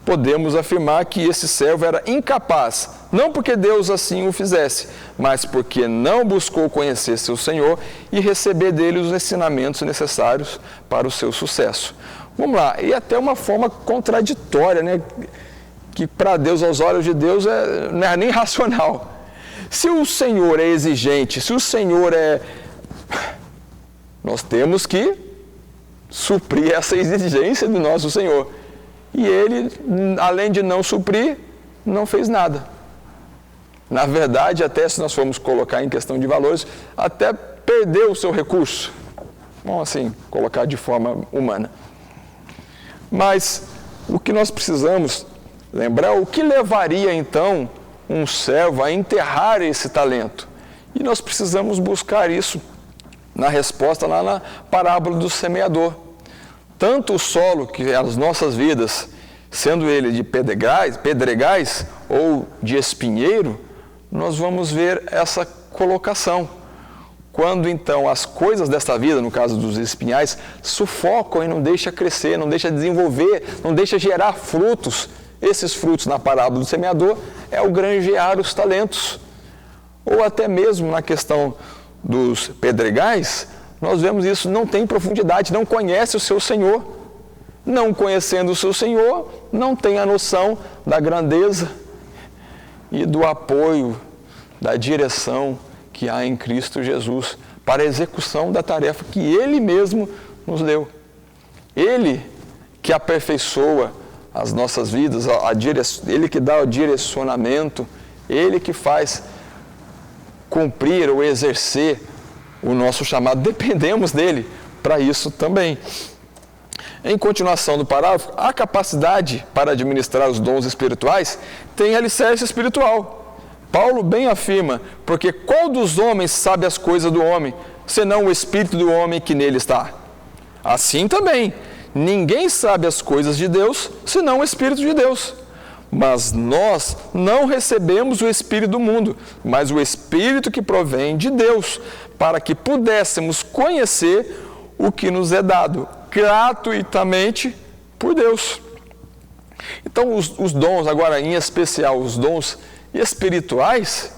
Podemos afirmar que esse servo era incapaz, não porque Deus assim o fizesse, mas porque não buscou conhecer seu Senhor e receber dele os ensinamentos necessários para o seu sucesso. Vamos lá, e até uma forma contraditória, né? Que para Deus, aos olhos de Deus, não é nem racional. Se o Senhor é exigente, se o Senhor nós temos que suprir essa exigência do nosso Senhor. E ele, além de não suprir, não fez nada. Na verdade, até se nós formos colocar em questão de valores, até perdeu o seu recurso. Vamos assim, colocar de forma humana. Mas o que nós precisamos lembrar, o que levaria então um servo a enterrar esse talento? E nós precisamos buscar isso na resposta lá na parábola do semeador. Tanto o solo, que é as nossas vidas, sendo ele de pedregais ou de espinheiro, nós vamos ver essa colocação. Quando então as coisas desta vida, no caso dos espinhais, sufocam e não deixa crescer, não deixa desenvolver, não deixa gerar frutos. Esses frutos na parábola do semeador é o granjear os talentos. Ou até mesmo na questão dos pedregais, nós vemos isso, não tem profundidade, não conhece o seu Senhor. Não conhecendo o seu Senhor, não tem a noção da grandeza e do apoio, da direção que há em Cristo Jesus para a execução da tarefa que Ele mesmo nos deu. Ele que aperfeiçoa as nossas vidas, Ele que dá o direcionamento, Ele que faz cumprir ou exercer o nosso chamado. Dependemos dEle para isso também. Em continuação do parágrafo, a capacidade para administrar os dons espirituais tem alicerce espiritual. Paulo bem afirma, porque qual dos homens sabe as coisas do homem, senão o espírito do homem que nele está? Assim também, ninguém sabe as coisas de Deus, senão o Espírito de Deus. Mas nós não recebemos o Espírito do mundo, mas o Espírito que provém de Deus, para que pudéssemos conhecer o que nos é dado gratuitamente por Deus. Então, os dons, agora em especial os dons espirituais,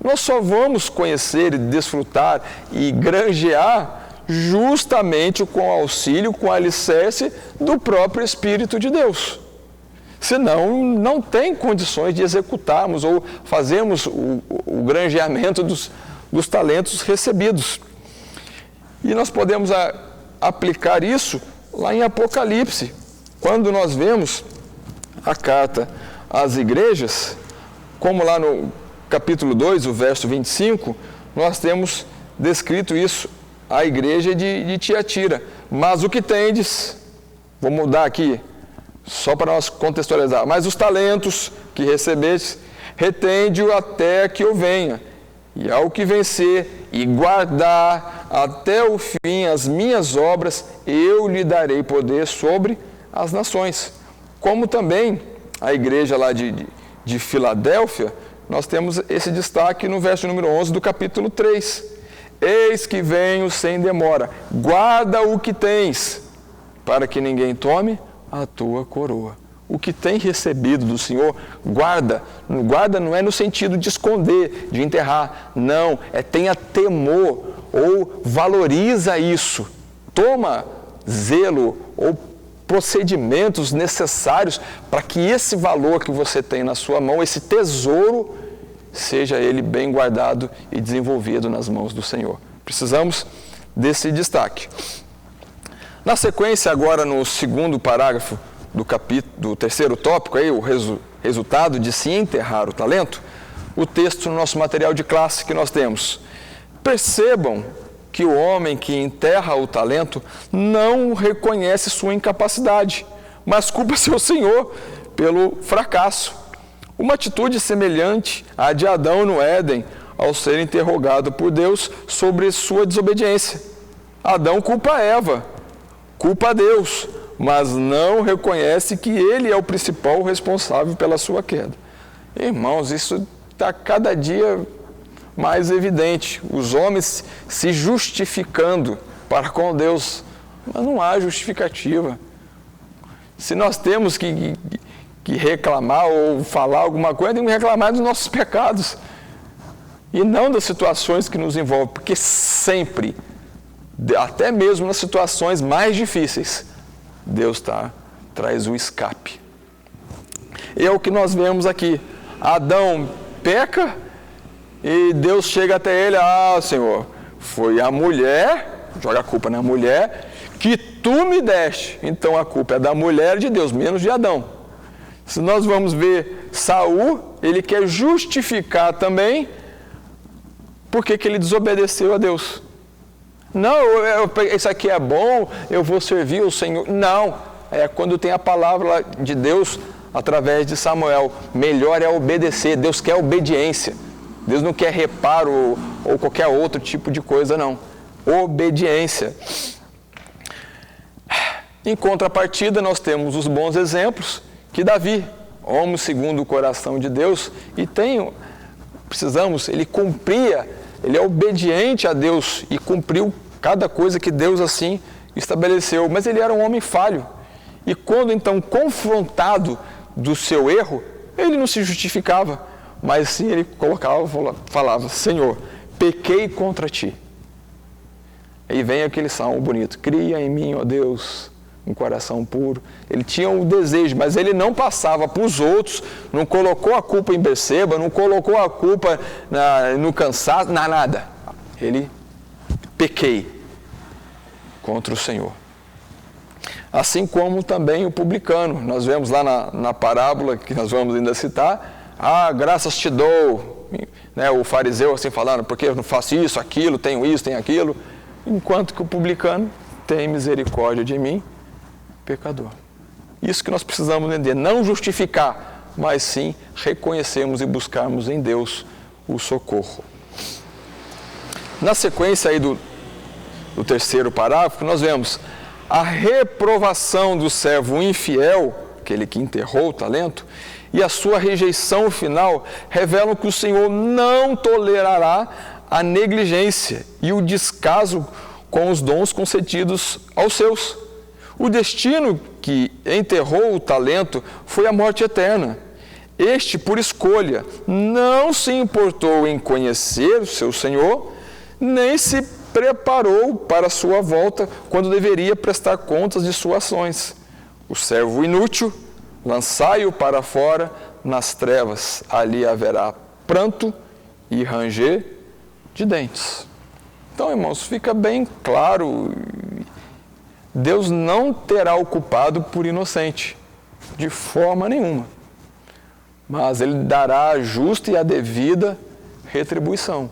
nós só vamos conhecer e desfrutar e granjear justamente com o auxílio, com o alicerce do próprio Espírito de Deus. Senão, não tem condições de executarmos ou fazermos o granjeamento dos talentos recebidos. E nós podemos aplicar isso lá em Apocalipse, quando nós vemos a carta às igrejas, como lá no capítulo 2, o verso 25, nós temos descrito isso, a igreja de Tiatira. Mas o que tendes, vou mudar aqui, só para nós contextualizar, mas os talentos que recebestes, retende-o até que eu venha, e ao que vencer e guardar até o fim as minhas obras, eu lhe darei poder sobre as nações. Como também a igreja lá de Filadélfia, nós temos esse destaque no verso número 11 do capítulo 3. Eis que venho sem demora, guarda o que tens, para que ninguém tome a tua coroa. O que tem recebido do Senhor, guarda. Guarda não é no sentido de esconder, de enterrar. Não, tenha temor ou valoriza isso. Toma zelo ou procedimentos necessários para que esse valor que você tem na sua mão, esse tesouro, seja ele bem guardado e desenvolvido nas mãos do Senhor. Precisamos desse destaque. Na sequência, agora no segundo parágrafo do terceiro tópico, aí, o resultado de se enterrar o talento, o texto no nosso material de classe que nós temos. Percebam que o homem que enterra o talento não reconhece sua incapacidade, mas culpa seu Senhor pelo fracasso. Uma atitude semelhante à de Adão no Éden, ao ser interrogado por Deus sobre sua desobediência. Adão culpa Eva, culpa a Deus, mas não reconhece que ele é o principal responsável pela sua queda. Irmãos, isso está cada dia mais evidente. Os homens se justificando para com Deus, mas não há justificativa. Se nós temos que reclamar ou falar alguma coisa, temos que reclamar dos nossos pecados e não das situações que nos envolvem, porque sempre, até mesmo nas situações mais difíceis, Deus traz o escape. É o que nós vemos aqui. Adão peca e Deus chega até ele, Senhor, foi a mulher, joga a culpa na mulher, que tu me deste. Então a culpa é da mulher e de Deus, menos de Adão. Se nós vamos ver Saul, ele quer justificar também porque que ele desobedeceu a Deus. Não, isso aqui é bom, eu vou servir o Senhor. Não, é quando tem a palavra de Deus através de Samuel. Melhor é obedecer, Deus quer obediência. Deus não quer reparo ou qualquer outro tipo de coisa, não. Obediência. Em contrapartida, nós temos os bons exemplos que Davi, homem segundo o coração de Deus, e ele cumpria, ele é obediente a Deus e cumpriu cada coisa que Deus assim estabeleceu, mas ele era um homem falho. E quando então confrontado do seu erro, ele não se justificava, mas sim ele falava: Senhor, pequei contra ti. Aí vem aquele salmo bonito: cria em mim, ó Deus, um coração puro. Ele tinha um desejo, mas ele não passava para os outros, não colocou a culpa em Betseba, não colocou a culpa no cansaço, nada. Ele: pequei contra o Senhor. Assim como também o publicano. Nós vemos lá na parábola, que nós vamos ainda citar: graças te dou, né, o fariseu assim falando, porque eu não faço isso, aquilo, tenho isso, tenho aquilo, enquanto que o publicano: tem misericórdia de mim, pecador. Isso que nós precisamos entender, não justificar, mas sim reconhecermos e buscarmos em Deus o socorro. Na sequência aí do terceiro parágrafo, nós vemos a reprovação do servo infiel, aquele que enterrou o talento, e a sua rejeição final revelam que o Senhor não tolerará a negligência e o descaso com os dons concedidos aos seus. O destino que enterrou o talento foi a morte eterna. Este, por escolha, não se importou em conhecer o seu Senhor, nem se preparou para a sua volta quando deveria prestar contas de suas ações. O servo inútil, lançai-o para fora nas trevas, ali haverá pranto e ranger de dentes. Então, irmãos, fica bem claro, Deus não terá o culpado por inocente, de forma nenhuma, mas Ele dará a justa e a devida retribuição.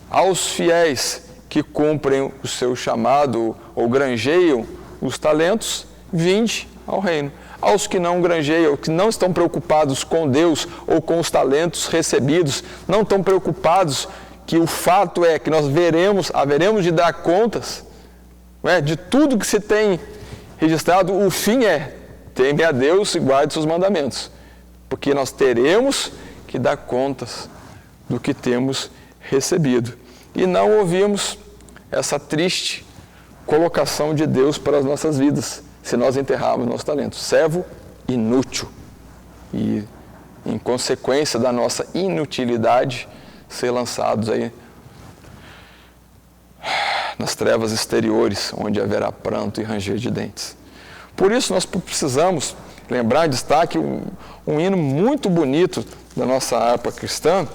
Aos fiéis que cumprem o seu chamado ou granjeiam os talentos, vinde ao reino. Aos que não granjeiam, que não estão preocupados com Deus ou com os talentos recebidos, não estão preocupados, que o fato é que nós haveremos de dar contas, de tudo que se tem registrado. O fim é: teme a Deus e guarde seus mandamentos, porque nós teremos que dar contas do que temos recebido. E não ouvimos essa triste colocação de Deus para as nossas vidas, se nós enterrarmos nossos talentos. Servo inútil. E, em consequência da nossa inutilidade, ser lançados aí nas trevas exteriores, onde haverá pranto e ranger de dentes. Por isso, nós precisamos lembrar em destaque um hino muito bonito da nossa harpa cristã,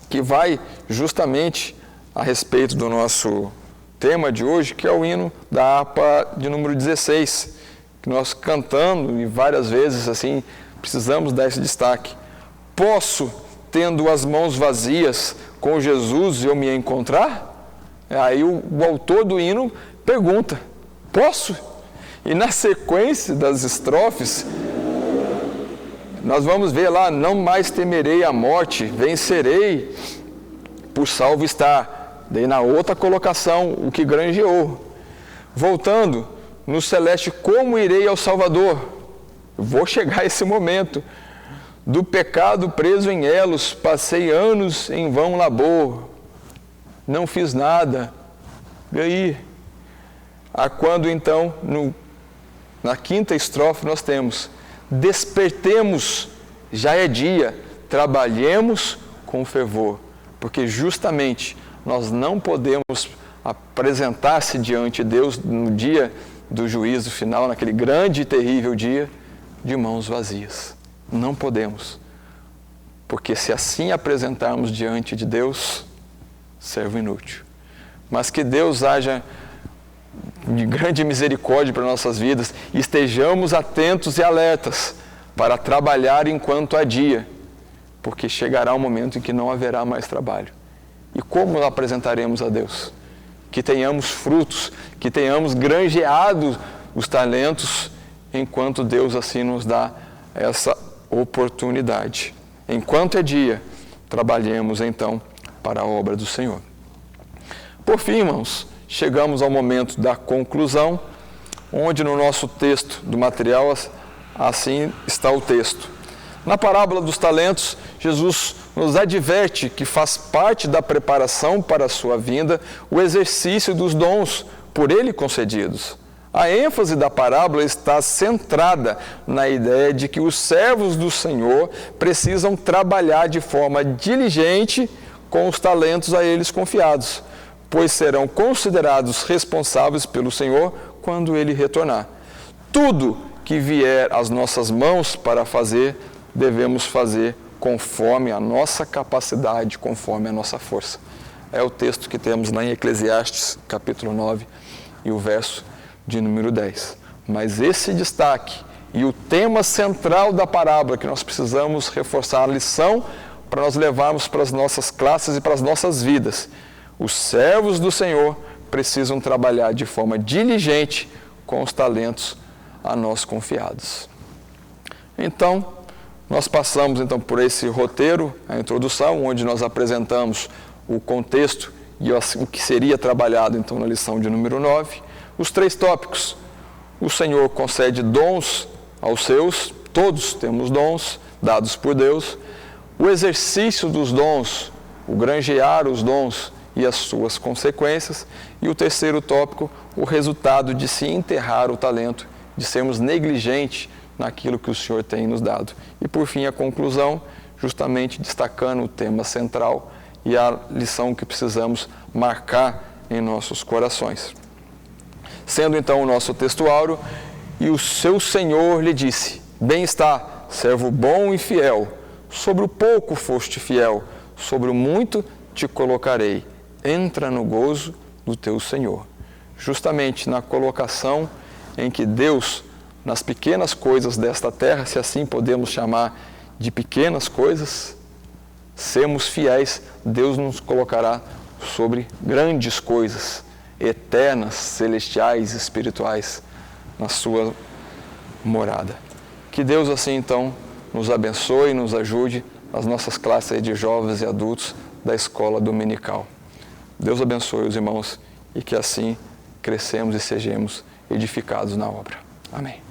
que vai justamente a respeito do nosso tema de hoje, que é o hino da harpa de número 16, que nós cantando e várias vezes assim precisamos dar esse destaque. Posso, tendo as mãos vazias, com Jesus eu me encontrar? Aí o autor do hino pergunta: posso? E na sequência das estrofes, nós vamos ver lá: não mais temerei a morte, vencerei, por salvo estar. Daí na outra colocação, o que granjeou. Voltando, no celeste, como irei ao Salvador? Vou chegar a esse momento. Do pecado preso em elos, passei anos em vão labor. Não fiz nada. E aí? A quando então, na quinta estrofe nós temos: despertemos, já é dia, trabalhemos com fervor. Porque justamente nós não podemos apresentar-se diante de Deus no dia do juízo final, naquele grande e terrível dia, de mãos vazias. Não podemos. Porque se assim apresentarmos diante de Deus, servo inútil. Mas que Deus haja de grande misericórdia para nossas vidas e estejamos atentos e alertas para trabalhar enquanto há dia, porque chegará um momento em que não haverá mais trabalho. E como apresentaremos a Deus? Que tenhamos frutos, que tenhamos granjeado os talentos, enquanto Deus assim nos dá essa oportunidade. Enquanto é dia, trabalhemos então para a obra do Senhor. Por fim, irmãos, chegamos ao momento da conclusão, onde no nosso texto do material, assim está o texto: Na parábola dos talentos, Jesus nos adverte que faz parte da preparação para a sua vinda o exercício dos dons por ele concedidos. A ênfase da parábola está centrada na ideia de que os servos do Senhor precisam trabalhar de forma diligente com os talentos a eles confiados, pois serão considerados responsáveis pelo Senhor quando ele retornar. Tudo que vier às nossas mãos para fazer, devemos fazer conforme a nossa capacidade, conforme a nossa força. É o texto que temos lá em Eclesiastes, capítulo 9, e o verso de número 10. Mas esse destaque e o tema central da parábola que nós precisamos reforçar a lição para nós levarmos para as nossas classes e para as nossas vidas. Os servos do Senhor precisam trabalhar de forma diligente com os talentos a nós confiados. Então, nós passamos por esse roteiro, a introdução, onde nós apresentamos o contexto e o que seria trabalhado na lição de número 9. Os 3 tópicos: o Senhor concede dons aos seus, todos temos dons dados por Deus, o exercício dos dons, o granjear os dons e as suas consequências, e o 3º tópico, o resultado de se enterrar o talento, de sermos negligentes naquilo que o Senhor tem nos dado. E por fim a conclusão, justamente destacando o tema central e a lição que precisamos marcar em nossos corações. Sendo então o nosso textuário: e o seu Senhor lhe disse: bem está, servo bom e fiel, sobre o pouco foste fiel, sobre o muito te colocarei, entra no gozo do teu Senhor. Justamente na colocação em que Deus, nas pequenas coisas desta terra, se assim podemos chamar de pequenas coisas, sermos fiéis, Deus nos colocará sobre grandes coisas, eternas, celestiais, espirituais, na sua morada. Que Deus assim então nos abençoe e nos ajude nas nossas classes de jovens e adultos da escola dominical. Deus abençoe os irmãos e que assim crescemos e sejamos edificados na obra. Amém.